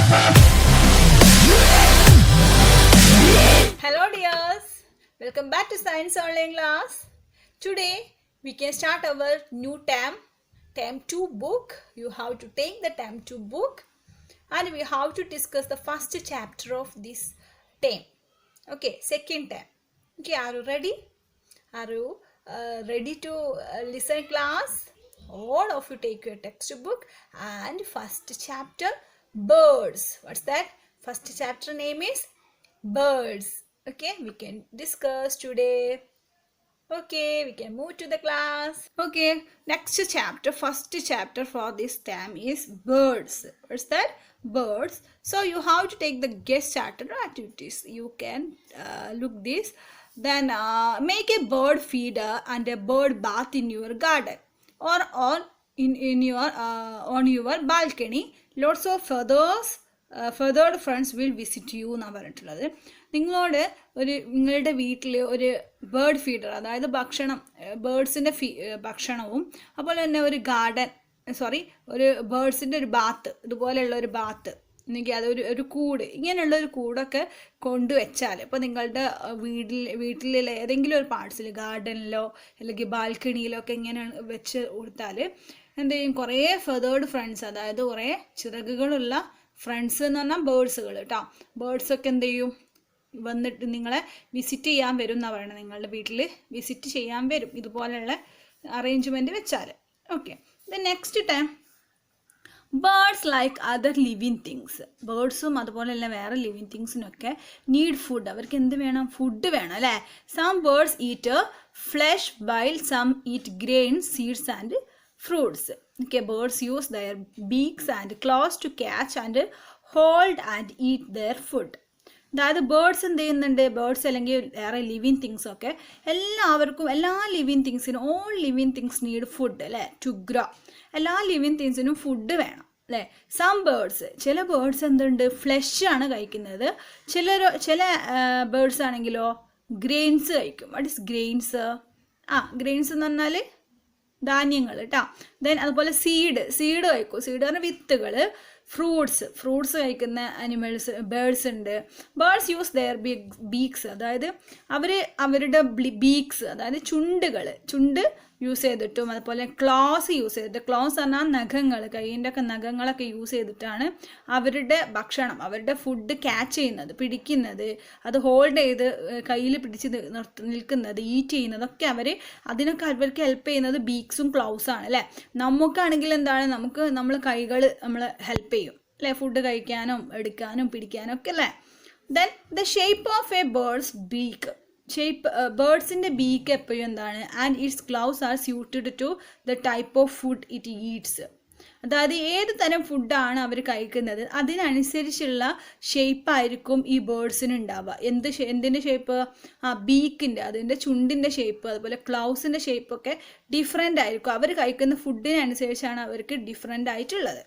Hello dears, welcome back to Science Online class. Today we can start our new term 2 book. You have to take the term 2 book and we have to discuss the first chapter of this term. Okay, second term. Okay, are you ready? Are you ready to listen class? All of you take your textbook and first chapter birds. What's that? First chapter name is birds. Okay, we can discuss today. Okay, we can move to the class. Okay, next chapter, first chapter for this term is birds. What's that? Birds. So you have to take the guest starter activities. You can look this. Then make a bird feeder and a bird bath in your garden or in your on your balcony. Lots of feathered friends will visit you എന്നാണ് പറഞ്ഞിട്ടുള്ളത്. നിങ്ങളോട് നിങ്ങളുടെ വീട്ടിൽ ഒരു bird feeder, അതായത് ബേർഡ്സിൻ്റെ ഭക്ഷണവും അതുപോലെ തന്നെ ഒരു ഒരു ബേർഡ്സിൻ്റെ ഒരു ബാത്ത്, ഇതുപോലെയുള്ള ഒരു ബാത്ത്, എനിക്ക് അതൊരു കൂട്, ഇങ്ങനെയുള്ള ഒരു കൂടൊക്കെ കൊണ്ടുവച്ചാൽ ഇപ്പോൾ നിങ്ങളുടെ വീട്ടിലെ ഏതെങ്കിലും ഒരു പാർട്സിൽ, ഗാർഡനിലോ അല്ലെങ്കിൽ ബാൽക്കണിയിലോ ഒക്കെ ഇങ്ങനെ വെച്ച് കൊടുത്താൽ എന്ത് ചെയ്യും, കുറേ ഫെതേർഡ് ഫ്രണ്ട്സ്, അതായത് കുറേ ചിറകുകളുള്ള ഫ്രണ്ട്സ് എന്ന് പറഞ്ഞാൽ ബേർഡ്സുകൾ കേട്ടോ, ബേർഡ്സൊക്കെ എന്ത് ചെയ്യും, വന്നിട്ട് നിങ്ങളെ വിസിറ്റ് ചെയ്യാൻ വരും എന്നാണ് പറയുന്നത്. നിങ്ങളുടെ വീട്ടിൽ വിസിറ്റ് ചെയ്യാൻ വരും ഇതുപോലെയുള്ള അറേഞ്ച്മെൻറ്റ് വെച്ചാൽ. Okay, the next time birds like other living things. ബേർഡ്സും അതുപോലെയുള്ള വേറെ ലിവിങ് തിങ്സിനൊക്കെ നീഡ് ഫുഡ്. അവർക്ക് എന്ത് വേണം? ഫുഡ് വേണം അല്ലേ. Some birds eat flesh while some eat grains, seeds and fruits. Okay, birds use their beaks and claws to catch and hold and eat their food. അതായത് birds എന്ത് ചെയ്യുന്നുണ്ട്, birds അല്ലെങ്കിൽ വേറെ ലിവിങ് തിങ്സ് ഒക്കെ എല്ലാവർക്കും, എല്ലാ ലിവിങ് തിങ്സിനും, all living things need food അല്ലേ, ടു ഗ്രോ. എല്ലാ ലിവിങ് തിങ്സിനും ഫുഡ് വേണം അല്ലേ. സം ബേർഡ്സ്, ചില ബേർഡ്സ് എന്തുണ്ട്, ഫ്ലഷ് ആണ് കഴിക്കുന്നത്. ചില ബേർഡ്സ് ആണെങ്കിലോ ഗ്രെയിൻസ് കഴിക്കും. What is grains? ഗ്രെയിൻസ് എന്ന് പറഞ്ഞാൽ ധാന്യങ്ങൾ കേട്ടോ. ദെൻ അതുപോലെ സീഡ് കഴിക്കും. സീഡ് പറഞ്ഞാൽ വിത്തുകൾ. ഫ്രൂട്ട്സ് കഴിക്കുന്ന ബേർഡ്സ് ഉണ്ട്. ബേർഡ്സ് യൂസ് ദെയർ ബീക്സ്, അതായത് അവരുടെ ബീക്സ്, അതായത് ചുണ്ട് യൂസ് ചെയ്തിട്ടും അതുപോലെ ക്ലോസ് യൂസ് ചെയ്തിട്ട്, ക്ലോസ് പറഞ്ഞാൽ നഖങ്ങൾ, കൈയിൻ്റെ ഒക്കെ നഖങ്ങളൊക്കെ യൂസ് ചെയ്തിട്ടാണ് അവരുടെ ഭക്ഷണം, അവരുടെ ഫുഡ് ക്യാച്ച് ചെയ്യുന്നത്, പിടിക്കുന്നത്, അത് ഹോൾഡ് ചെയ്ത് കയ്യിൽ പിടിച്ച് നിൽക്കുന്നത്, ഈറ്റ് ചെയ്യുന്നതൊക്കെ അതിനൊക്കെ അവർക്ക് ഹെൽപ്പ് ചെയ്യുന്നത് ബീക്സും ക്ലൗസാണ് അല്ലേ. നമുക്കാണെങ്കിൽ എന്താണ്, നമ്മൾ കൈകൾ ഹെൽപ്പ് ചെയ്യും അല്ലേ, ഫുഡ് കഴിക്കാനും എടുക്കാനും പിടിക്കാനും ഒക്കെ അല്ലേ. Then the shape of a birds beak. ബേർഡ്സിൻ്റെ ബീക്ക് എപ്പോഴും എന്താണ്, and its claws are suited to the type of food it eats. അതായത് ഏത് തരം ഫുഡാണ് അവർ കഴിക്കുന്നത് അതിനനുസരിച്ചുള്ള ഷേപ്പായിരിക്കും ഈ ബേർഡ്സിന് ഉണ്ടാവുക. എന്തിൻ്റെ ഷേപ്പ്? ബീക്കിൻ്റെ, അതിൻ്റെ ചുണ്ടിൻ്റെ ഷേപ്പ്, അതുപോലെ ക്ലൗസിൻ്റെ ഷേപ്പൊക്കെ ഡിഫറെൻ്റ് ആയിരിക്കും. അവർ കഴിക്കുന്ന ഫുഡിനനുസരിച്ചാണ് അവർക്ക് ഡിഫറെൻ്റ് ആയിട്ടുള്ളത്.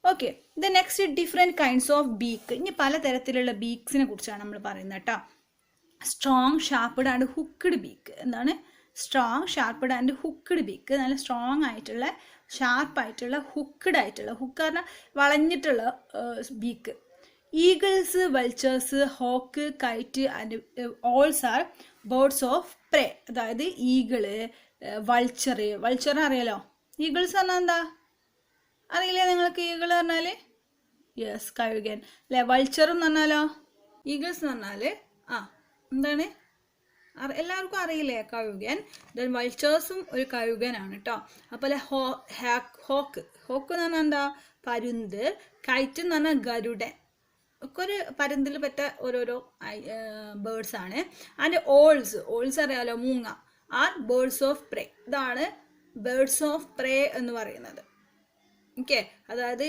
Okay, the next different kinds of beak. ഇനി പലതരത്തിലുള്ള ബീക്സിനെ കുറിച്ചാണ് നമ്മൾ പറയുന്നത് കേട്ടോ. Strong, sharped and hooked beak. എന്താണ് strong, sharped and hooked beak? നല്ല സ്ട്രോങ് ആയിട്ടുള്ള, ഷാർപ്പായിട്ടുള്ള, ഹുക്ക്ഡ് ആയിട്ടുള്ള, ഹുക്ക് പറഞ്ഞാൽ വളഞ്ഞിട്ടുള്ള beak. Eagles, vultures, hawk, kite and owls are birds of prey. അതായത് ഈഗിള്, വൾച്ചർ അറിയാലോ. ഈഗിൾസ് പറഞ്ഞാൽ എന്താ അറിയില്ലേ നിങ്ങൾക്ക്? ഈഗിൾ പറഞ്ഞാൽ യെസ്, കഴുകൻ അല്ലേ. വൾച്ചർ എന്ന് പറഞ്ഞാലോ, ഈഗിൾസ് എന്ന് പറഞ്ഞാൽ എന്താണ്, എല്ലാവർക്കും അറിയില്ലേ, കഴുകൻ. ദെൻ വൾച്ചേഴ്സും ഒരു കഴുകനാണ് കേട്ടോ. അതുപോലെ ഹോക്ക് എന്ന് പറഞ്ഞാൽ എന്താ, പരുന്ത്. കൈറ്റ് എന്ന് പറഞ്ഞാൽ ഗരുഡൻ. ഒക്കെ ഒരു പരുന്തിൽ പറ്റ ഓരോരോ ബേർഡ്സ് ആണ്. ആൻഡ് ഓൾസ് അറിയാലോ, മൂങ്ങ, ആർ ബേർഡ്സ് ഓഫ് പ്രേ. ഇതാണ് ബേർഡ്സ് ഓഫ് പ്രേ എന്ന് പറയുന്നത്. ഓക്കെ, അതായത്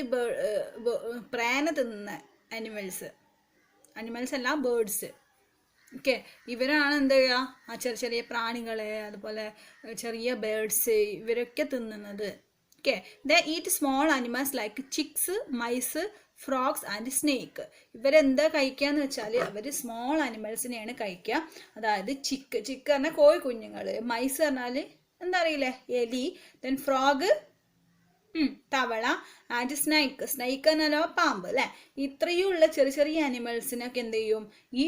പ്രേനെ തിന്നുന്ന അനിമൽസ് അല്ല, ബേർഡ്സ്. ഓക്കെ, ഇവരാണ് എന്ത് ചെയ്യുക, ചെറിയ പ്രാണികളെ, അതുപോലെ ചെറിയ ബേർഡ്സ്, ഇവരൊക്കെ തിന്നുന്നത്. Okay, the eat small animals like chicks, mice, frogs and snake. ഇവരെന്താ കഴിക്കുക എന്ന് വെച്ചാൽ അവർ സ്മോൾ അനിമൽസിനെയാണ് കഴിക്കുക. അതായത് ചിക്ക് പറഞ്ഞാൽ കോഴി കുഞ്ഞുങ്ങൾ, മൈസ് പറഞ്ഞാൽ എന്താ അറിയില്ലേ, എലി, ദെൻ ഫ്രോഗ് തവള ആൻഡ് സ്നൈക്ക്. സ്നൈക്ക് എന്നല്ലോ പാമ്പ് അല്ലേ. ഇത്രയുള്ള ചെറിയ ചെറിയ ആനിമൽസിനൊക്കെ എന്ത് ചെയ്യും, ഈ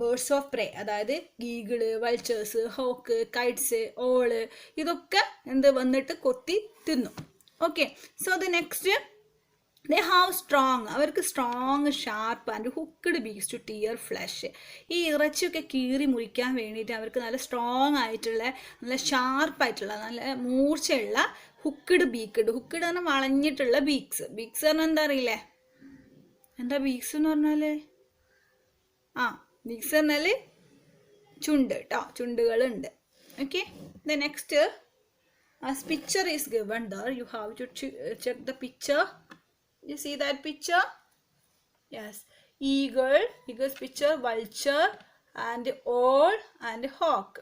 ബേർഡ്സ് ഓഫ് പ്രേ, അതായത് eagle, vultures, hawk, kites, owl, ഇതൊക്കെ എന്ത് വന്നിട്ട് കൊത്തി തിന്നും. Okay, so the next, they have strong, അവർക്ക് strong sharp and hooked beaks to tear flesh. ഈ ഇറച്ചിയൊക്കെ കീറി മുറിക്കാൻ വേണ്ടിയിട്ട് അവർക്ക് നല്ല സ്ട്രോങ് ആയിട്ടുള്ള, നല്ല ഷാർപ്പായിട്ടുള്ള, നല്ല മൂർച്ചയുള്ള ഹുക്ക്ഡ് ബീക്ക്ഡ്. ഹുക്ക്ഡ് പറഞ്ഞാൽ വളഞ്ഞിട്ടുള്ള ബീക്സ്. ബീക്സ് പറഞ്ഞാൽ എന്താ അറിയില്ലേ, എന്താ ബീക്സ് എന്ന് പറഞ്ഞാൽ? ബീക്സ് പറഞ്ഞാൽ ചുണ്ട് കേട്ടോ, ചുണ്ടുകളുണ്ട്. Okay, the next, as picture is given there, you have to check the picture. You see that picture? Yes, eagle's picture, vulture and owl and hawk.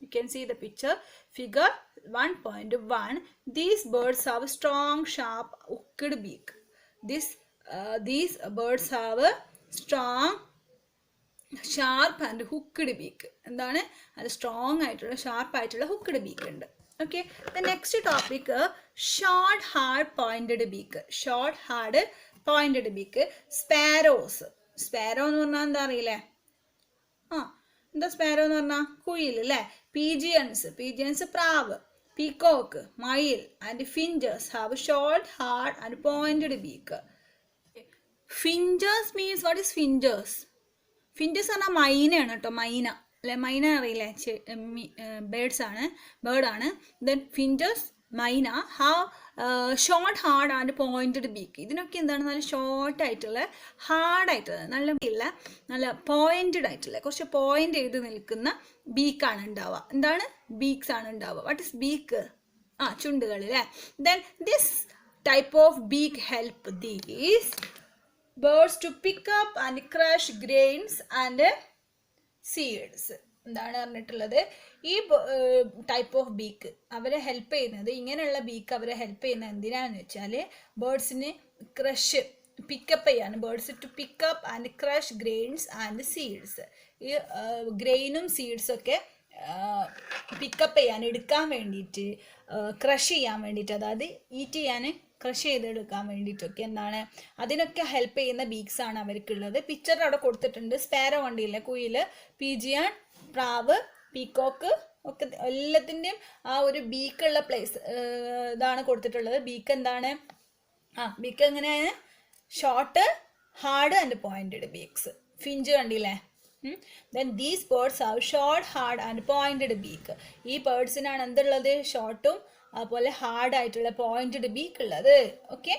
You can see the picture, figure 1.1. These birds have a strong sharp hooked beak. These birds have a strong sharp and hooked beak. എന്താണ് അത്? Strong ആയിട്ടുള്ള sharp ആയിട്ടുള്ള ഹുക്ക്ഡ് beak ഉണ്ട്. Okay, the next topic, short hard pointed beak. Short hard pointed beak. Sparrows. Sparrow എന്ന് പറഞ്ഞാൽ എന്താ അറിയില്ലേ? എന്താ സ്പാരോ എന്ന് പറഞ്ഞാൽ? കുയിൽ അല്ലേ. pigeons പ്രാവ്. peacock, മയിൽ and finches have short hard and pointed beak. Finches means, what is finches? Finches പറഞ്ഞാൽ മൈനയാണ് കേട്ടോ, മൈന അല്ലെ. മൈന അറിയില്ലേ, ബേർഡാണ്. ദെൻ ഫിഞ്ചസ്, മൈന have short hard and pointed beak. ഇതിനൊക്കെ എന്താണ്? നല്ല ഷോർട്ട് ആയിട്ടുള്ള, ഹാർഡായിട്ടുള്ള, നല്ല പോയിന്റഡ് ആയിട്ടുള്ള, കുറച്ച് പോയിന്റ് ചെയ്ത് നിൽക്കുന്ന ബീക്കാണ് ഉണ്ടാവുക. എന്താണ്? ബീക്സ് ആണ് ഉണ്ടാവുക. What is beak? ചുണ്ടുകൾ അല്ലേ. Then this type of beak help these birds to pick up and crush grains and seeds. എന്താണ് പറഞ്ഞിട്ടുള്ളത്? ഈ ടൈപ്പ് ഓഫ് ബീക്ക് അവരെ ഹെൽപ്പ് ചെയ്യുന്നത്, ഇങ്ങനെയുള്ള ബീക്ക് അവരെ ഹെൽപ്പ് ചെയ്യുന്നത് എന്തിനാണെന്ന് വെച്ചാൽ, ബേർഡ്സിന് ക്രഷ്, പിക്കപ്പ് ചെയ്യാണ്. Birds to pick up and crush grains and seeds. ഈ ഗ്രെയിനും സീഡ്സൊക്കെ പിക്കപ്പ് ചെയ്യാൻ, എടുക്കാൻ വേണ്ടിയിട്ട്, ക്രഷ് ചെയ്യാൻ വേണ്ടിയിട്ട്, അതായത് ഈറ്റ് ചെയ്യാൻ, ക്രഷ് ചെയ്തെടുക്കാൻ വേണ്ടിയിട്ടൊക്കെ എന്താണ്, അതിനൊക്കെ ഹെൽപ്പ് ചെയ്യുന്ന ബീക്സ് ആണ് അവർക്കുള്ളത്. പിക്ചർ അവിടെ കൊടുത്തിട്ടുണ്ട്. സ്പാരോ കണ്ടില്ലേ, കുയിൽ, പീജിയൻ, പ്രാവ്, പീക്കോക്ക് ഒക്കെ എല്ലാത്തിൻ്റെയും ആ ഒരു ബീക്കുള്ള പ്ലേസ് ഇതാണ് കൊടുത്തിട്ടുള്ളത്. ബീക്ക് എന്താണ്? ബീക്ക് എങ്ങനെയാണ്? Short, hard and pointed beaks. Finch കണ്ടില്ലേ. Then these birds have short, hard and pointed beak. ഈ ബേർഡ്സിനാണ് എന്തുള്ളത്? ഷോർട്ടും അതുപോലെ ഹാർഡ് ആയിട്ടുള്ള പോയിന്റഡ് ബീക്ക് ഉള്ളത്. Okay,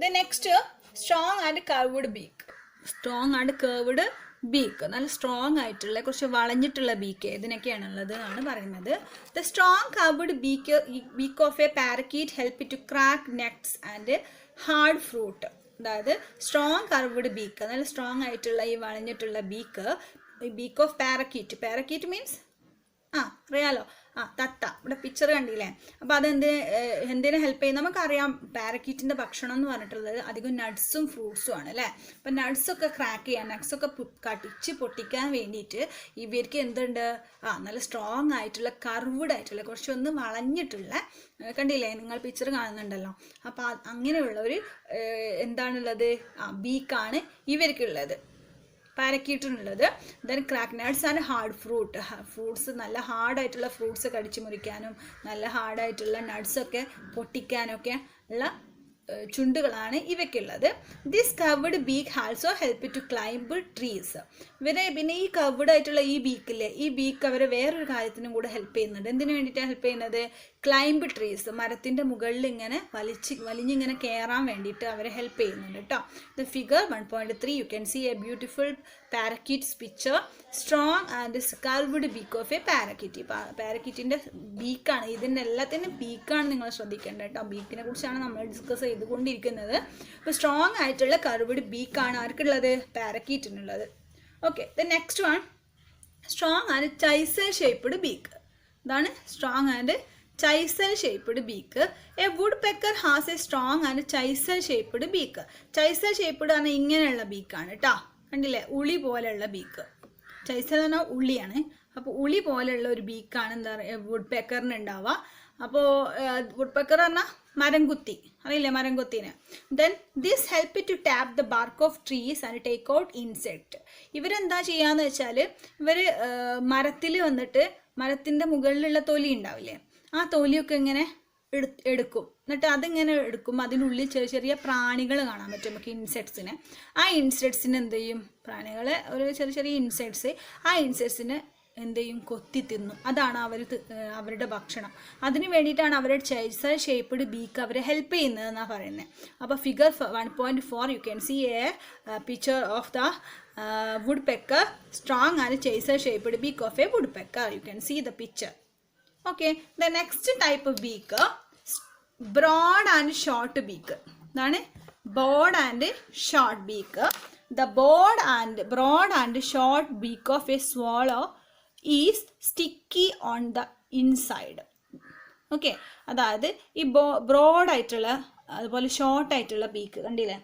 the next, strong and curved beak. Strong and curved beak, നല്ല strong ആയിട്ടുള്ള, കുറച്ച് വളഞ്ഞിട്ടുള്ള ബീക്ക് ഇതിനൊക്കെയാണുള്ളത് എന്നാണ് പറയുന്നത്. The strong curved beak of a parakeet help to crack nuts and hard fruit. അതായത് സ്ട്രോങ് കർവ്ഡ് ബീക്ക്, നല്ല സ്ട്രോങ് ആയിട്ടുള്ള ഈ വളഞ്ഞിട്ടുള്ള beak, beak of parakeet. Parakeet means അറിയാലോ, തത്ത. ഇവിടെ പിക്ചർ കണ്ടില്ലേ. അപ്പോൾ എന്തിനെ ഹെൽപ്പ് ചെയ്യും? നമുക്കറിയാം പാരക്കീറ്റിൻ്റെ ഭക്ഷണം എന്ന് പറഞ്ഞിട്ടുള്ളത് അധികം നട്ട്സും ഫ്രൂട്ട്സും ആണ് അല്ലേ. അപ്പം നട്ട്സൊക്കെ ക്രാക്ക് ചെയ്യാൻ, നട്ട്സൊക്കെ കടിച്ച് പൊട്ടിക്കാൻ വേണ്ടിയിട്ട് ഇവർക്ക് എന്തുണ്ട്? നല്ല സ്ട്രോങ് ആയിട്ടുള്ള, കർവ്ഡ് ആയിട്ടുള്ള, കുറച്ചൊന്ന് വളഞ്ഞിട്ടുള്ള, കണ്ടില്ലേ നിങ്ങൾ പിക്ചർ കാണുന്നുണ്ടല്ലോ. അപ്പോൾ അങ്ങനെയുള്ള ഒരു എന്താണുള്ളത്? ബീക്കാണ് ഇവർക്കുള്ളത്, പാരക്കീറ്റിനുള്ളത്. Then crack nuts and hard fruit. Fruits, നല്ല ഹാർഡായിട്ടുള്ള ഫ്രൂട്ട്സ് കടിച്ചു മുറിക്കാനും, നല്ല ഹാർഡായിട്ടുള്ള നട്ട്സൊക്കെ പൊട്ടിക്കാനൊക്കെ ഉള്ള ചുണ്ടുകളാണ് ഇവയ്ക്കുള്ളത്. This curved beak also help to climb trees. പിന്നെ ഈ കർവ്ഡ് ആയിട്ടുള്ള ഈ ബീക്കില്ലേ, ഈ ബീക്ക് അവരെ വേറൊരു കാര്യത്തിനും കൂടെ ഹെൽപ്പ് ചെയ്യുന്നുണ്ട്. എന്തിനു വേണ്ടിയിട്ടാണ് ഹെൽപ്പ് ചെയ്യുന്നത്? ക്ലൈംബ് ട്രീസ്, മരത്തിൻ്റെ മുകളിൽ ഇങ്ങനെ വലിഞ്ഞിങ്ങനെ കയറാൻ വേണ്ടിയിട്ട് അവരെ ഹെൽപ്പ് ചെയ്യുന്നുണ്ട് കേട്ടോ. The figure 1.3 you can see a beautiful parakeets picture, strong and curved beak of a parakeet. പാരക്കീറ്റിൻ്റെ ബീക്കാണ്, ഇതിൻ്റെ എല്ലാത്തിനും ബീക്കാണ് നിങ്ങൾ ശ്രദ്ധിക്കേണ്ടത് കേട്ടോ. ബീക്കിനെ കുറിച്ചാണ് നമ്മൾ ഡിസ്കസ് ചെയ്തുകൊണ്ടിരിക്കുന്നത്. അപ്പോൾ സ്ട്രോങ് ആയിട്ടുള്ള കർവ്ഡ് ബീക്കാണ് ആർക്കുള്ളത്? പാരക്കീറ്റിനുള്ളത്. Okay, the next one, strong and chisel shaped beak. ഇതാണ് strong and chisel shaped beak. A woodpecker has a strong and chisel shaped beak. Chisel shaped ആണ് ഇങ്ങനെയുള്ള ബീക്കാണ് കേട്ടോ. കണ്ടില്ലേ, ഉളി പോലെയുള്ള ബീക്ക്. ചൈസൽ എന്ന് പറഞ്ഞാൽ ഉള്ളിയാണ്. അപ്പോൾ ഉളി പോലെയുള്ള ഒരു ബീക്കാണ് എന്താ പറയുക വുഡ് പെക്കറിന് ഉണ്ടാവുക. അപ്പോൾ വുഡ് പെക്കർ പറഞ്ഞാൽ മരംകുത്തി അറിയില്ലേ മരംകുത്തിനെ. Then this help to tap the bark of trees and take out insect. ഇവരെന്താ ചെയ്യാന്ന് വെച്ചാൽ ഇവർ മരത്തിൽ വന്നിട്ട് മരത്തിൻ്റെ മുകളിലുള്ള തൊലി ഉണ്ടാവില്ലേ, ആ തൊലിയൊക്കെ ഇങ്ങനെ എടുക്കും. എന്നിട്ട് അതിങ്ങനെ എടുക്കും, അതിനുള്ളിൽ ചെറിയ ചെറിയ പ്രാണികൾ കാണാൻ പറ്റും നമുക്ക്, ഇൻസെക്ട്സിനെ. ആ ഇൻസെക്ട്സിന് എന്ത് ചെയ്യും, പ്രാണികളെ ഒരു ചെറിയ ചെറിയ ഇൻസെക്ട്സ്, ആ ഇൻസെക്ട്സിനെ എന്ത് ചെയ്യും, കൊത്തി തിന്നും. അതാണ് അവരുടെ ഭക്ഷണം. അതിന് വേണ്ടിയിട്ടാണ് അവരുടെ ചേസർ ഷേപ്പ്ഡ് ബീക്ക് അവരെ ഹെൽപ്പ് ചെയ്യുന്നതെന്നാണ് പറയുന്നത്. അപ്പോൾ figure 1.4 you can see a picture of the woodpecker, strong and chaser shaped beak of a woodpecker. You can see the picture. Okay, the next type of beak, broad and short beak. That is broad and short beak. The broad and short beak of a swallow is sticky on the inside. Okay, അതായത് ഈ broad ആയിട്ടുള്ള അതുപോലെ short ആയിട്ടുള്ള beak കണ്ടില്ലേ,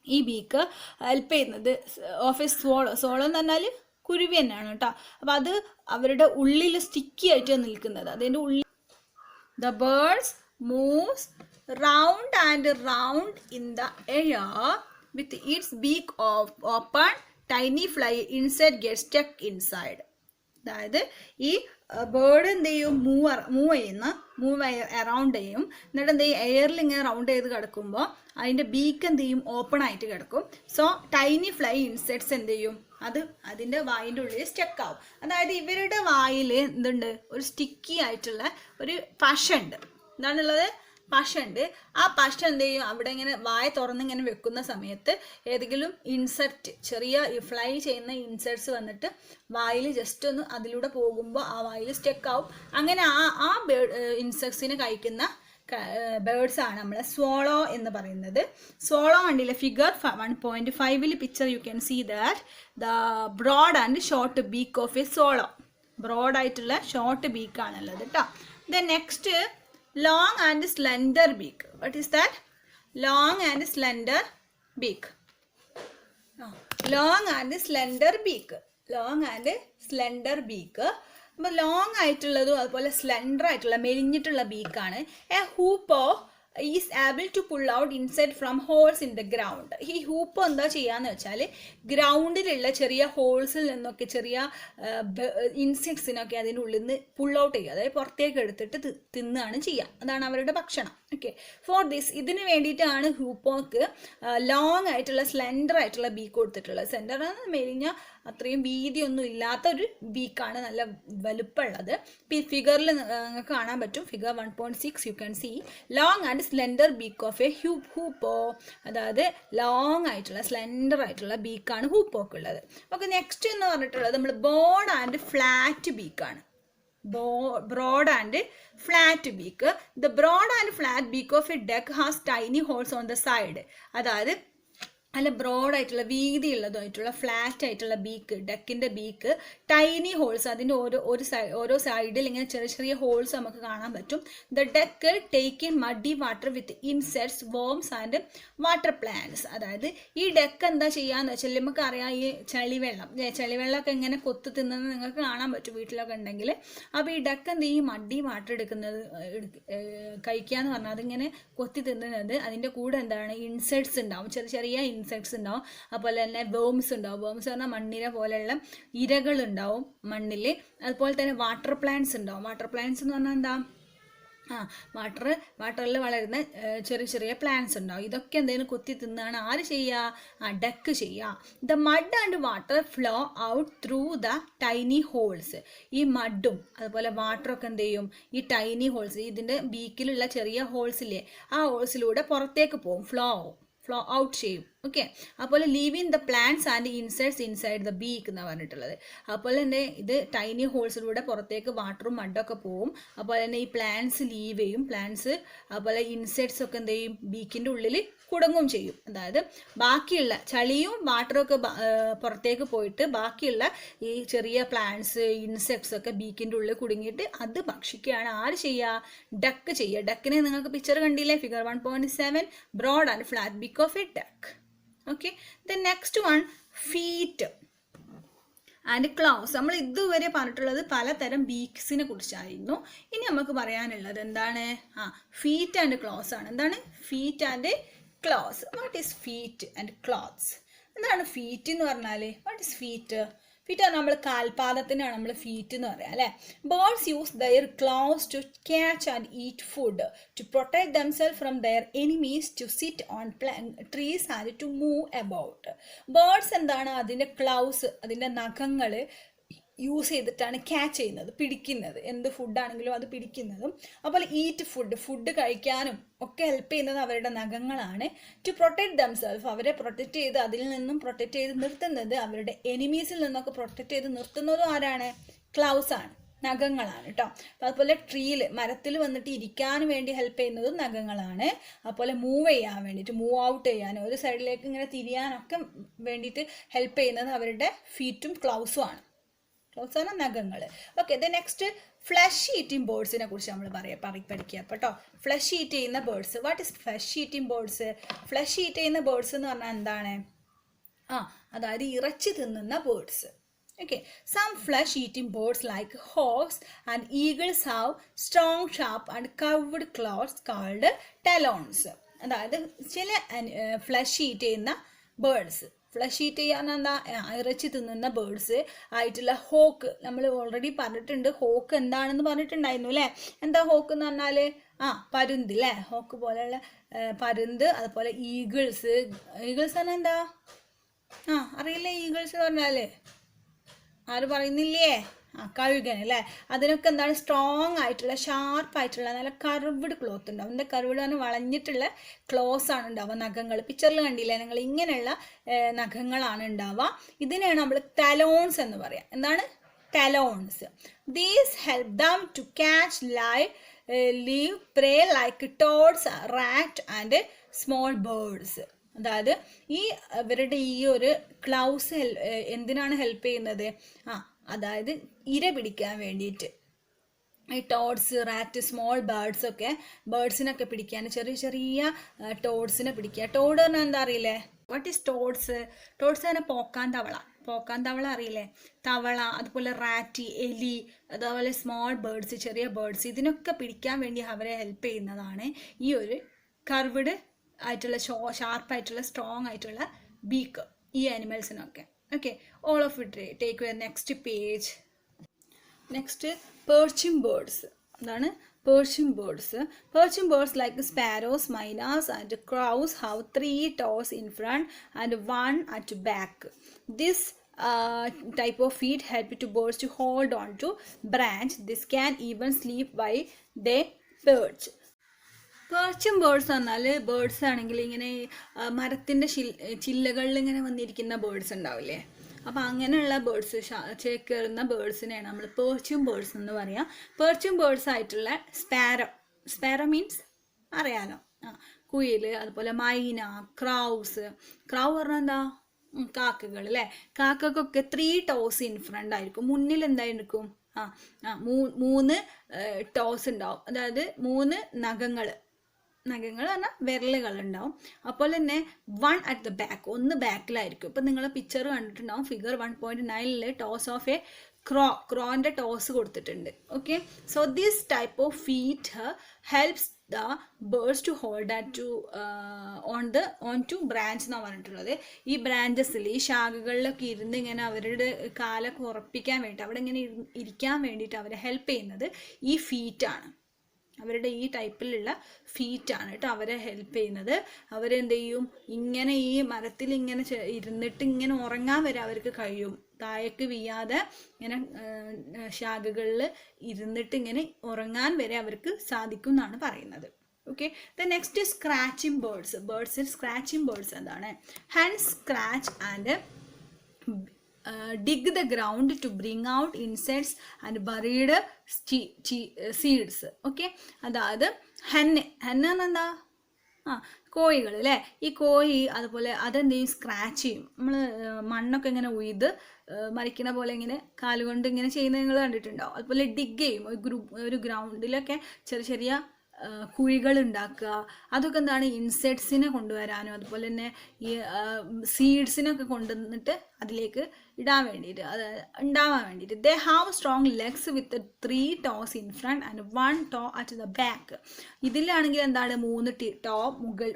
ഈ beak help ചെയ്യുന്നത് of A solo എന്ന് പറഞ്ഞാൽ കുരുവി തന്നെയാണ് കേട്ടോ. അപ്പോൾ അത് അവരുടെ ഉള്ളിൽ സ്റ്റിക്കി ആയിട്ട് നിൽക്കുന്നത്, അതിൻ്റെ ഉള്ളിൽ. The birds moves round and round in the air with its beak open, tiny fly inside get stuck inside. അതായത് ഈ ബേർഡ് എന്ത് ചെയ്യും, മൂവ് അറൗണ്ട് ചെയ്യും. എന്നിട്ട് എന്ത് ചെയ്യും, എയറിൽ ഇങ്ങനെ റൗണ്ട് ചെയ്ത് കിടക്കുമ്പോൾ അതിൻ്റെ ബീക്ക് എന്ത് ചെയ്യും, ഓപ്പൺ ആയിട്ട് കിടക്കും. സോ ടൈനി ഫ്ലൈ ഇൻസെക്ട്സ് എന്ത് ചെയ്യും, അതിൻ്റെ വായിൻ്റെ ഉള്ളിൽ സ്റ്റക്ക് ആവും. അതായത് ഇവരുടെ വായിൽ എന്തുണ്ട്, ഒരു സ്റ്റിക്കി ആയിട്ടുള്ള ഒരു പശ ഉണ്ട്. എന്താണുള്ളത്, പശ ഉണ്ട്. ആ പശ എന്ത് ചെയ്യും, അവിടെ ഇങ്ങനെ വായ തുറന്നിങ്ങനെ വെക്കുന്ന സമയത്ത് ഏതെങ്കിലും ഇൻസെക്റ്റ്, ചെറിയ ഫ്ലൈ ചെയ്യുന്ന ഇൻസെക്ട്സ് വന്നിട്ട് വായിൽ ജസ്റ്റ് ഒന്ന് അതിലൂടെ പോകുമ്പോൾ ആ വായിൽ സ്റ്റക്ക് ആവും. അങ്ങനെ ആ ഇൻസെക്ട്സിനെ കഴിക്കുന്ന ബേർഡ്സ് ആണ് നമ്മൾ swallow എന്ന് പറയുന്നത്. swallow കണ്ടില്ല figure 1.5 picture, you can see that the broad and short beak of a swallow. Broad ആയിട്ടുള്ള ഷോർട്ട് ബീക്ക് ആണുള്ളത് കേട്ടോ. Then next long and slender beak. What is that? Long and slender beak. Long and slender beak. Long and slender beak. അപ്പോൾ long ആയിട്ടുള്ളതും അതുപോലെ slender ആയിട്ടുള്ള മെലിഞ്ഞിട്ടുള്ള ബീക്കാണ്. A hoopoe is able to pull out inside from holes in the ground. ഈ hoopoe എന്താ ചെയ്യാന്ന് വെച്ചാൽ ഗ്രൗണ്ടിലുള്ള ചെറിയ ഹോൾസിൽ നിന്നൊക്കെ ചെറിയ ഇൻസെക്ട്സിനൊക്കെ അതിൻ്റെ ഉള്ളിൽ നിന്ന് പുൾ ഔട്ട് ചെയ്യുക, അതായത് പുറത്തേക്ക് എടുത്തിട്ട് തിന്നുകയാണ് ചെയ്യുക. അതാണ് അവരുടെ ഭക്ഷണം. ഓക്കെ, ഫോർ ദിസ് ഇതിന് വേണ്ടിയിട്ടാണ് ഹൂപ്പോക്ക് ലോങ് ആയിട്ടുള്ള സ്ലെൻഡർ ആയിട്ടുള്ള ബീക്ക് കൊടുത്തിട്ടുള്ളത്. സെൻറ്റർ മെലിഞ്ഞ അത്രയും വീതിയൊന്നും ഇല്ലാത്ത ഒരു ബീക്കാണ്, നല്ല വലുപ്പമുള്ളത്. ഫിഗറിൽ നിങ്ങൾക്ക് കാണാൻ പറ്റും, figure 1.6 you can see long and slender beak of a hoopoe. അതായത് ലോങ് ആയിട്ടുള്ള സ്ലെൻഡർ ആയിട്ടുള്ള ബീക്കാണ് ഹൂപ്പോക്ക് ഉള്ളത്. ഓക്കെ, നെക്സ്റ്റ് എന്ന് പറഞ്ഞിട്ടുള്ളത് നമ്മൾ broad and flat ബീക്കാണ്. broad and flat beak. The broad and flat beak of a duck has tiny holes on the side. അതായത് നല്ല broad ആയിട്ടുള്ള വീതിയുള്ളതായിട്ടുള്ള ഫ്ലാറ്റ് ആയിട്ടുള്ള ബീക്ക്, ഡക്കിൻ്റെ ബീക്ക്, ടൈനി ഹോൾസ്, അതിൻ്റെ ഓരോ സൈഡിൽ ഇങ്ങനെ ചെറിയ ചെറിയ ഹോൾസ് നമുക്ക് കാണാൻ പറ്റും. The duck take in muddy water with insects, worms and water plants. അതായത് ഈ ഡക്ക് എന്താ ചെയ്യാന്ന് വെച്ചാൽ നമുക്കറിയാം, ഈ ചളിവെള്ളമൊക്കെ ഇങ്ങനെ കൊത്തു തിന്നത് നിങ്ങൾക്ക് കാണാൻ പറ്റും വീട്ടിലൊക്കെ ഉണ്ടെങ്കിൽ. അപ്പോൾ ഈ ഡക്ക് എന്ത് ചെയ്യും, മഡി വാട്ടർ കഴിക്കുക എന്ന് പറഞ്ഞാൽ അതിങ്ങനെ കൊത്തി തിന്നുന്നത്. അതിൻ്റെ കൂടെ എന്താണ്, ഇൻസെക്ട്സ് ഉണ്ടാവും, ചെറിയ ചെറിയ ഇൻസെക്ട്സ് ഉണ്ടാവും. അതുപോലെ തന്നെ വേംസ് ഉണ്ടാവും. വേംസ് പറഞ്ഞാൽ മണ്ണിനെ പോലെയുള്ള ഇരകൾ ഉണ്ടാവും മണ്ണിൽ. അതുപോലെ തന്നെ വാട്ടർ പ്ലാന്റ്സ് ഉണ്ടാവും. വാട്ടർ പ്ലാന്റ്സ് എന്ന് പറഞ്ഞാൽ എന്താ, വാട്ടറിൽ വളരുന്ന ചെറിയ ചെറിയ പ്ലാന്റ്സ് ഉണ്ടാവും. ഇതൊക്കെ എന്തെങ്കിലും കൊത്തി തിന്നാണ് ആര് ചെയ്യുക, ഡക്ക് ചെയ്യുക. The mud and water flow out through the tiny holes. ഈ മഡും അതുപോലെ വാട്ടറൊക്കെ എന്ത് ചെയ്യും, ഈ ടൈനി ഹോൾസ്, ഇതിൻ്റെ ബീക്കിലുള്ള ചെറിയ ഹോൾസില്ലേ, ആ ഹോൾസിലൂടെ പുറത്തേക്ക് പോകും, ഫ്ലോ ഔട്ട് ചെയ്യും. ഓക്കെ, അതുപോലെ living the plants and insects inside the beak എന്നാണ് പറഞ്ഞിട്ടുള്ളത്. അതുപോലെ തന്നെ ഇത് ടൈനി ഹോൾസിലൂടെ പുറത്തേക്ക് വാട്ടറും മഡൊക്കെ പോവും. അതുപോലെ തന്നെ ഈ പ്ലാന്റ്സ് ലീവ് ചെയ്യും. പ്ലാന്റ്സ് അതുപോലെ ഇൻസെക്ട്സ് ഒക്കെ എന്ത് ചെയ്യും, ബീക്കിൻ്റെ ഉള്ളിൽ കുടുങ്ങും ചെയ്യും. അതായത് ബാക്കിയുള്ള ചളിയും വാട്ടറും ഒക്കെ പുറത്തേക്ക് പോയിട്ട് ബാക്കിയുള്ള ഈ ചെറിയ പ്ലാന്റ്സ് ഇൻസെക്ട്സ് ഒക്കെ ബീക്കിൻ്റെ ഉള്ളിൽ കുടുങ്ങിയിട്ട് അത് ഭക്ഷിക്കുകയാണ് ആര് ചെയ്യുക, ഡക്ക് ചെയ്യുക. ഡക്കിനെ നിങ്ങൾക്ക് പിക്ചർ കണ്ടില്ലേ, figure 1.7, broad and flat beak of a duck. Okay, the next one, feet. And claws. നമ്മൾ ഇതുവരെ പറഞ്ഞിട്ടുള്ളത് പലതരം ബീക്സിനെ കുറിച്ചായിരുന്നു. ഇനി നമുക്ക് പറയാനുള്ളത് എന്താണ്? ഫീറ്റ് ആൻഡ് ക്ലോസ് ആണ്. എന്താണ്? Feet and close. What is feet and clothes? എന്താണ് ഫീറ്റ് എന്ന് പറഞ്ഞാൽ? What is feet? ഫീറ്റ് ആണ് നമ്മൾ കാൽപാദത്തിനാണ് നമ്മൾ ഫീറ്റ് എന്ന് പറയാം അല്ലേ. Birds use their claws to catch and eat food, to protect themselves from their enemies, to sit on trees and to move about. Birds എന്താണ്? അതിൻ്റെ ക്ലൗസ്, അതിൻ്റെ നഖങ്ങൾ യൂസ് ചെയ്തിട്ടാണ് ക്യാച്ച് ചെയ്യുന്നത്, പിടിക്കുന്നത്. എന്ത് ഫുഡാണെങ്കിലും അത് പിടിക്കുന്നതും. അപ്പോൾ ഈറ്റ് ഫുഡ് കഴിക്കാനും ഒക്കെ ഹെൽപ്പ് ചെയ്യുന്നത് അവരുടെ നഖങ്ങളാണ്. ടു പ്രൊട്ടക്ട് ദംസെൽഫ്, അവരെ പ്രൊട്ടക്റ്റ് ചെയ്ത് അതിൽ നിന്നും പ്രൊട്ടക്റ്റ് ചെയ്ത് നിർത്തുന്നത്, അവരുടെ എനിമീസിൽ നിന്നൊക്കെ പ്രൊട്ടക്റ്റ് ചെയ്ത് നിർത്തുന്നതും ആരാണ്? ക്ലൗസ് ആണ്, നഖങ്ങളാണ് കേട്ടോ. അതുപോലെ ട്രീയിൽ, മരത്തിൽ വന്നിട്ട് ഇരിക്കാൻ വേണ്ടി ഹെൽപ്പ് ചെയ്യുന്നതും നഖങ്ങളാണ്. അതുപോലെ മൂവ് ചെയ്യാൻ വേണ്ടിയിട്ട്, മൂവ് ഔട്ട് ചെയ്യാനും ഒരു സൈഡിലേക്ക് ഇങ്ങനെ തിരിയാനൊക്കെ വേണ്ടിയിട്ട് ഹെൽപ്പ് ചെയ്യുന്നത് അവരുടെ ഫീറ്റും ക്ലൗസും ആണ്. ക്ലൗസാണ് നഖങ്ങൾ. Okay, the next flesh eating ബേർഡ്സിനെ കുറിച്ച് നമ്മൾ പഠിക്കുക കേട്ടോ. ഫ്ലഷ് ഈറ്റ് ചെയ്യുന്ന birds. What is flesh eating birds? Flesh eat ചെയ്യുന്ന ബേർഡ്സ് എന്ന് പറഞ്ഞാൽ എന്താണ്? അതായത് ഇറച്ചി തിന്നുന്ന birds. Okay, some flesh-eating birds like hawks and eagles have strong, sharp and curved claws called talons. അതായത് ചില ഫ്ലഷ് ഈറ്റ് ചെയ്യുന്ന ബേർഡ്സ്, ഫ്ലഷ് ഈറ്റ് ചെയ്യാൻ എന്താ, ഇറച്ചി തിന്നുന്ന ബേർഡ്സ് ആയിട്ടുള്ള ഹോക്ക്. നമ്മൾ ഓൾറെഡി പറഞ്ഞിട്ടുണ്ട് ഹോക്ക് എന്താണെന്ന് പറഞ്ഞിട്ടുണ്ടായിരുന്നു അല്ലേ. എന്താ ഹോക്ക് എന്ന് പറഞ്ഞാൽ? പരുന്ത് അല്ലേ. ഹോക്ക് പോലെയുള്ള പരുന്ത്. അതുപോലെ ഈഗിൾസ്. ഈഗിൾസ് പറഞ്ഞാൽ എന്താ? അറിയില്ലേ ഈഗിൾസ് പറഞ്ഞാൽ? ആര് പറയുന്നില്ലേ? കഴുകൻ അല്ലേ. അതിനൊക്കെ എന്താണ്? സ്ട്രോങ് ആയിട്ടുള്ള, ഷാർപ്പായിട്ടുള്ള, നല്ല കർവ്ഡ് ക്ലോത്ത് ഉണ്ടാവും. അതിൻ്റെ കർവ്ഡ് പറഞ്ഞാൽ വളഞ്ഞിട്ടുള്ള ക്ലോസ് ആണ് ഉണ്ടാവുക, നഖങ്ങൾ. പിക്ചറിൽ കണ്ടില്ലേ നിങ്ങൾ? ഇങ്ങനെയുള്ള നഖങ്ങളാണ് ഉണ്ടാവുക. ഇതിനെയാണ് നമ്മൾ തലോൺസ് എന്ന് പറയാം. എന്താണ്? Talons. These help them to catch live prey like toads, rat and small birds. അതായത് ഇവരുടെ ഈ ഒരു ക്ലൗസ് എന്തിനാണ് ഹെൽപ്പ് ചെയ്യുന്നത്? അതായത് ഇര പിടിക്കാൻ വേണ്ടിയിട്ട്. ഈ ടോഡ്സ്, റാറ്റ്, സ്മോൾ ബേർഡ്സിനൊക്കെ പിടിക്കാൻ, ചെറിയ ചെറിയ ടോഡ്സിനെ പിടിക്കുക. ടോഡ് പറഞ്ഞാൽ എന്താ അറിയില്ലേ? What is Toad's? ടോഡ്സ് തന്നെ പോക്കാൻ തവള അറിയില്ലേ? തവള, അതുപോലെ റാറ്റ്, എലി, അതുപോലെ സ്മോൾ ബേർഡ്സ്, ചെറിയ ബേർഡ്സ്, ഇതിനൊക്കെ പിടിക്കാൻ വേണ്ടി അവരെ ഹെൽപ്പ് ചെയ്യുന്നതാണ് ഈ ഒരു കർവ്ഡ് ആയിട്ടുള്ള, ഷാർപ്പായിട്ടുള്ള, സ്ട്രോങ് ആയിട്ടുള്ള ബീക്ക് ഈ ആനിമൽസിനൊക്കെ. Okay, all of it take your next page. Next perching birds. എന്താണ് perching birds? Perching birds like sparrows, mynas and crows have 3 toes in front and 1 at back. This type of feet help to birds to hold on to branch. This can even sleep while they perch. Perching birds പറഞ്ഞാൽ birds ആണെങ്കിൽ ഇങ്ങനെ മരത്തിൻ്റെ ചില്ലകളിൽ ഇങ്ങനെ വന്നിരിക്കുന്ന birds ഉണ്ടാവില്ലേ? അപ്പോൾ അങ്ങനെയുള്ള birds, ചേക്കേറുന്ന ബേർഡ്സിനെയാണ് നമ്മൾ പെർച്ചിങ് ബേർഡ്സ് എന്ന് പറയാം. പെർച്ചിങ് ബേർഡ്സ് ആയിട്ടുള്ള സ്പാരോ മീൻസ് അറിയാലോ, കുയിൽ, അതുപോലെ മൈന, ക്രൗസ്. ക്രൗ പറഞ്ഞാൽ എന്താ? കാക്കകൾ അല്ലേ. കാക്കക്കൊക്കെ 3 toes in front ആയിരിക്കും. മുന്നിൽ എന്തായിരിക്കും? 3 toes ഉണ്ടാവും. അതായത് 3 നഖങ്ങൾ പറഞ്ഞാൽ വിരലുകൾ ഉണ്ടാവും. അപ്പോൾ തന്നെ 1 at the back, ഒന്ന് ബാക്കിലായിരിക്കും. ഇപ്പം നിങ്ങൾ പിക്ചർ കണ്ടിട്ടുണ്ടാവും, ഫിഗർ 1.9 ടോസ് ഓഫ് എ ക്രോൻ്റെ ടോസ് കൊടുത്തിട്ടുണ്ട്. Okay, so this type of feet helps the birds to hold on to branch എന്നാണ് പറഞ്ഞിട്ടുള്ളത്. ഈ ബ്രാഞ്ചസിൽ, ഈ ശാഖകളിലൊക്കെ ഇരുന്ന് ഇങ്ങനെ അവരുടെ കാലൊക്കെ ഉറപ്പിക്കാൻ വേണ്ടിയിട്ട്, അവിടെ ഇങ്ങനെ ഇരിക്കാൻ വേണ്ടിയിട്ട് അവരെ ഹെൽപ്പ് ചെയ്യുന്നത് ഈ ഫീറ്റാണ്. അവരുടെ ഈ ടൈപ്പിലുള്ള ഫീറ്റാണ് കേട്ടോ അവരെ ഹെൽപ്പ് ചെയ്യുന്നത്. അവരെന്ത് ചെയ്യും? ഇങ്ങനെ ഈ മരത്തിൽ ഇങ്ങനെ ഇരുന്നിട്ട് ഇങ്ങനെ ഉറങ്ങാൻ വരെ അവർക്ക് കഴിയും. താഴേക്ക് വീഴാതെ ഇങ്ങനെ ശാഖകളിൽ ഇരുന്നിട്ട് ഇങ്ങനെ ഉറങ്ങാൻ വരെ അവർക്ക് സാധിക്കും എന്നാണ് പറയുന്നത്. Okay, the next scratching birds. ബേർഡ്സിൽ സ്ക്രാച്ചിങ് ബേർഡ്സ് എന്താണ്? Hens scratch and dig the ground to bring out insects and buried seeds. Okay, അതായത് ഹെന്ന് എന്താ? കോഴികൾ അല്ലേ. ഈ കോഴി അതുപോലെ അതെന്ത് ചെയ്യും? സ്ക്രാച്ച് ചെയ്യും. നമ്മൾ മണ്ണൊക്കെ ഇങ്ങനെ ഉയ്ത് മരിക്കണ പോലെ ഇങ്ങനെ കാലുകൊണ്ട് ഇങ്ങനെ ചെയ്യുന്നത് നിങ്ങൾ കണ്ടിട്ടുണ്ടാവും. അതുപോലെ ഡിഗ് ചെയ്യും. ഒരു ഗ്രൗണ്ടിലൊക്കെ ചെറിയ ചെറിയ കുഴികൾ ഉണ്ടാക്കുക, അതൊക്കെ എന്താണ് ഇൻസെക്ട്സിനെ കൊണ്ടുവരാനും അതുപോലെ തന്നെ ഈ സീഡ്സിനൊക്കെ കൊണ്ടുവന്നിട്ട് അതിലേക്ക് ഇടാൻ വേണ്ടിയിട്ട്, അത് ഉണ്ടാവാൻ വേണ്ടിയിട്ട്. They have strong legs with 3 toes in front and 1 toe at the back. ഇതിലാണെങ്കിൽ എന്താണ് 3 toe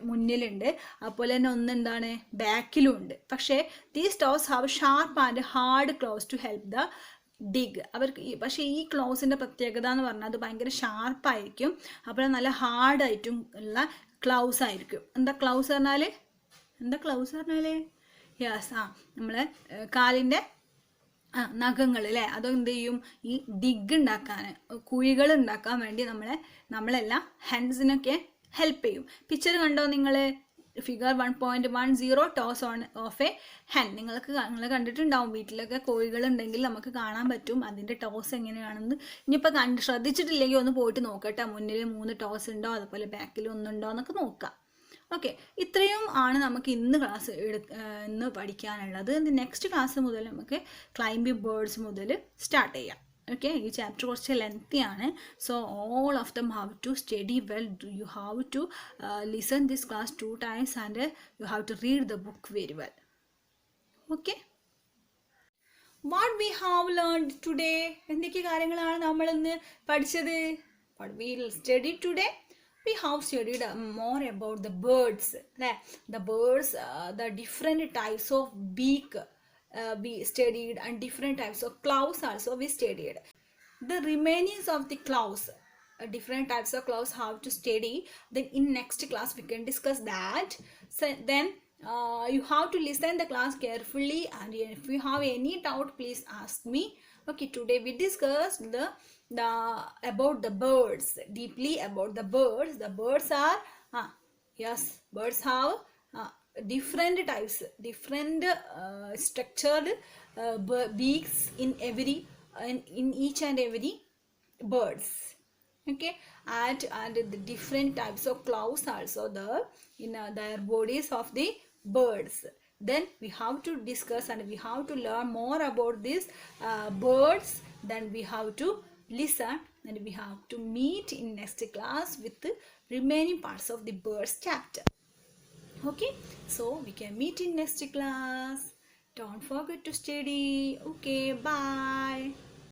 മുന്നിലുണ്ട്, അതുപോലെ തന്നെ ഒന്ന് എന്താണ് ബാക്കിലും ഉണ്ട്. പക്ഷേ these toes have sharp and hard claws to help the dig. അവർക്ക് പക്ഷേ ഈ ക്ലോസിൻ്റെ പ്രത്യേകത എന്ന് പറഞ്ഞാൽ അത് ഭയങ്കര ഷാർപ്പായിരിക്കും, അപ്പോൾ നല്ല ഹാർഡായിട്ടും ഉള്ള ക്ലൗസ് ആയിരിക്കും. എന്താ ക്ലൗസ് പറഞ്ഞാൽ യെസ്, നമ്മളെ കാലിൻ്റെ നഖങ്ങൾ അല്ലേ, അതെന്ത് ചെയ്യും ഈ ഡിഗ് ഉണ്ടാക്കാൻ, കുഴികൾ ഉണ്ടാക്കാൻ വേണ്ടി നമ്മളെല്ലാം ഹാൻഡ്സിനൊക്കെ ഹെൽപ്പ് ചെയ്യും. പിക്ചർ കണ്ടോ നിങ്ങൾ? Figure 1.10 toes of A hand. നിങ്ങൾ കണ്ടിട്ടുണ്ടാവും, വീട്ടിലൊക്കെ കോഴികളുണ്ടെങ്കിൽ നമുക്ക് കാണാൻ പറ്റും അതിൻ്റെ ടോസ് എങ്ങനെയാണെന്ന്. ഇനിയിപ്പോൾ ശ്രദ്ധിച്ചിട്ടില്ലെങ്കിൽ ഒന്ന് പോയിട്ട് നോക്കട്ടെ, മുന്നിൽ 3 toes ഉണ്ടോ അതുപോലെ ബാക്കിൽ ഒന്നുണ്ടോ എന്നൊക്കെ നോക്കാം. ഓക്കെ, ഇത്രയും ആണ് നമുക്ക് ഇന്ന് പഠിക്കാനുള്ളത്. നെക്സ്റ്റ് ക്ലാസ് മുതൽ നമുക്ക് ക്ലൈംബിംഗ് ബേർഡ്സ് മുതൽ സ്റ്റാർട്ട് ചെയ്യാം. ഓക്കെ, ഈ ചാപ്റ്റർ കുറച്ച് ലെങ്തി ആണ്. So all of them have to study well. You have to listen this class 2 times and you have to read the book very well. Okay, what we have learned today? എന്തൊക്കെ കാര്യങ്ങളാണ് നമ്മൾ ഇന്ന് പഠിച്ചത്? What we study today? We have studied more about the birds. The birds, the different types of beak we studied, and different types of claws also we studied. The remainings of the claws, different types of claws have to study. Then in next class we can discuss that. So then you have to listen the class carefully, and if you have any doubt please ask me. Okay, today we discussed about the birds, deeply about the birds. The birds are birds have different types, different structured beaks in each and every birds. Okay, and the different types of claws also there in their bodies of the birds. Then we have to discuss and we have to learn more about these birds. Then we have to listen and we have to meet in next class with the remaining parts of the birds chapter. Okay, so we can meet in next class. Don't forget to study. Okay, bye.